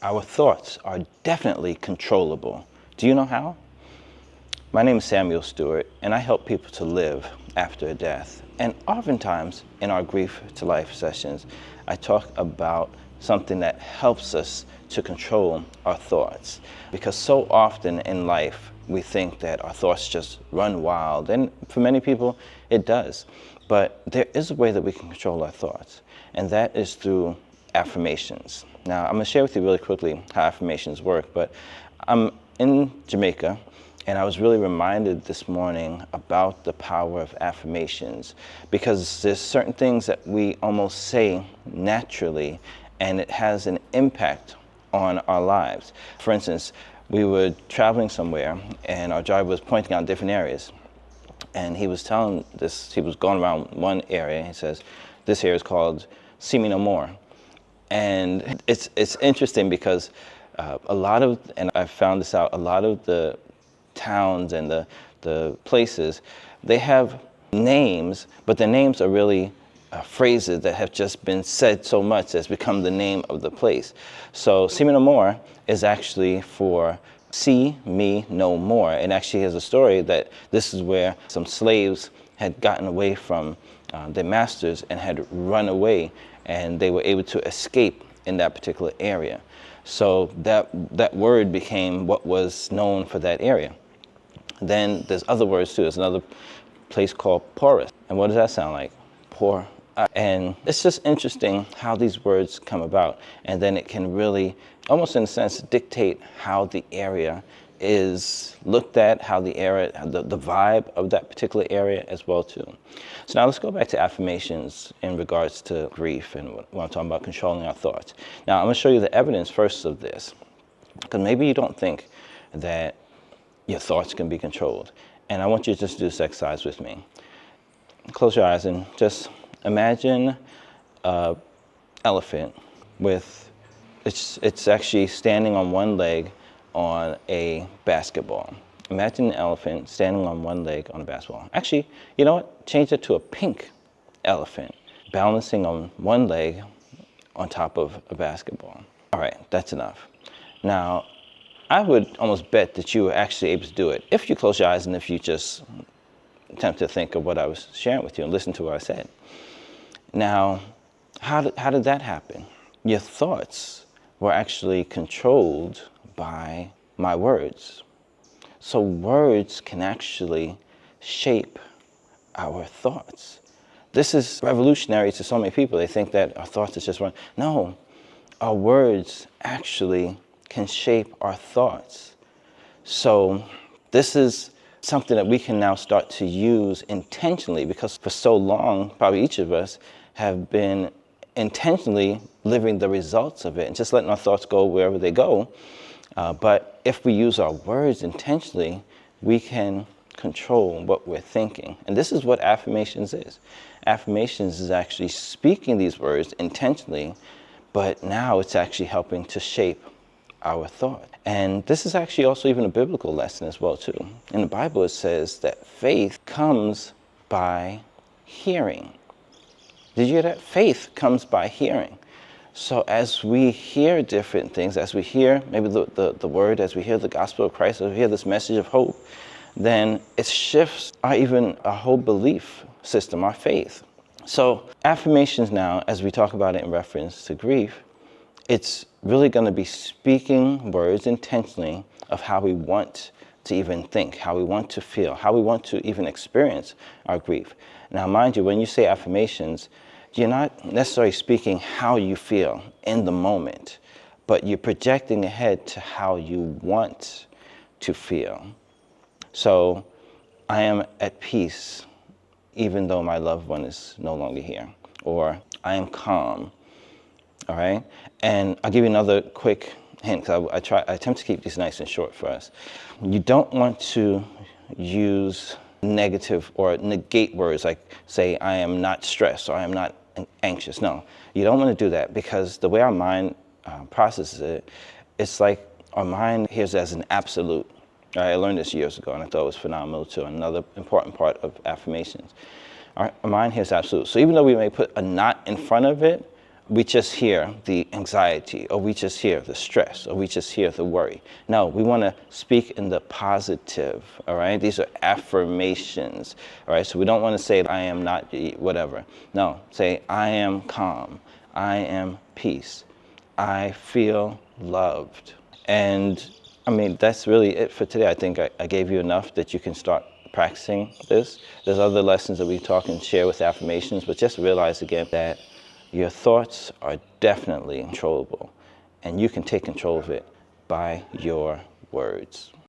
Our thoughts are definitely controllable. Do you know how? My name is Samuel Stewart, and I help people to live after a death. And oftentimes in our Grief to Life sessions, I talk about something that helps us to control our thoughts. Because so often in life, we think that our thoughts just run wild. And for many people, it does. But there is a way that we can control our thoughts, and that is through affirmations. Now, I'm going to share with you really quickly how affirmations work, but I'm in Jamaica, and I was really reminded this morning about the power of affirmations, because there's certain things that we almost say naturally, and it has an impact on our lives. For instance, we were traveling somewhere, and our driver was pointing out different areas. And he was telling this, he was going around one area, he says, this area is called See Me No More. And it's interesting because and I found this out, a lot of the towns and the places, they have names, but the names are really phrases that have just been said so much that's become the name of the place. So See Me No More is actually for see me no more. And actually has a story that this is where some slaves had gotten away from their masters and had run away, and they were able to escape in that particular area. So that word became what was known for that area. Then there's other words too. There's another place called porous. And what does that sound like? Poor. And it's just interesting how these words come about, and then it can really, almost in a sense, dictate how the area is looked at, how the area, the vibe of that particular area as well too. So now let's go back to affirmations in regards to grief and when I'm talking about controlling our thoughts. Now I'm going to show you the evidence first of this, because maybe you don't think that your thoughts can be controlled. And I want you to just do this exercise with me. Close your eyes and just imagine an elephant with, it's actually standing on one leg on a basketball. Imagine an elephant standing on one leg on a basketball. Actually, you know what? Change it to a pink elephant balancing on one leg on top of a basketball. All right, that's enough. Now, I would almost bet that you were actually able to do it if you close your eyes and if you just attempt to think of what I was sharing with you and listen to what I said. Now, how did that happen? Your thoughts were actually controlled by my words. So words can actually shape our thoughts. This is revolutionary to so many people. They think that our thoughts is just one. No, our words actually can shape our thoughts. So this is something that we can now start to use intentionally, because for so long, probably each of us have been intentionally living the results of it and just letting our thoughts go wherever they go. But if we use our words intentionally, we can control what we're thinking. And this is what affirmations is. Affirmations is actually speaking these words intentionally, but now it's actually helping to shape our thought. And this is actually also even a biblical lesson as well too. In the Bible it says that faith comes by hearing. Did you hear that? Faith comes by hearing. So as we hear different things, as we hear maybe the word, as we hear the gospel of Christ, as we hear this message of hope, then it shifts our whole belief system, our faith. So affirmations now, as we talk about it in reference to grief, it's really going to be speaking words intentionally of how we want to even think, how we want to feel, how we want to even experience our grief. Now, mind you, when you say affirmations, you're not necessarily speaking how you feel in the moment, but you're projecting ahead to how you want to feel. So, I am at peace even though my loved one is no longer here. Or, I am calm. All right? And I'll give you another quick hint, because I attempt to keep these nice and short for us. You don't want to use negative or negate words like, say, I am not stressed or I am not anxious. No, you don't want to do that, because the way our mind processes it, it's like our mind hears it as an absolute. I learned this years ago, and I thought it was phenomenal too. Another important part of affirmations. Our mind hears absolute. So even though we may put a not in front of it, we just hear the anxiety, or we just hear the stress, or we just hear the worry. No, we want to speak in the positive, all right? These are affirmations, all right? So we don't want to say, I am not whatever. No, say, I am calm. I am peace. I feel loved. And I mean, that's really it for today. I think I gave you enough that you can start practicing this. There's other lessons that we talk and share with affirmations, but just realize again that your thoughts are definitely controllable, and you can take control of it by your words.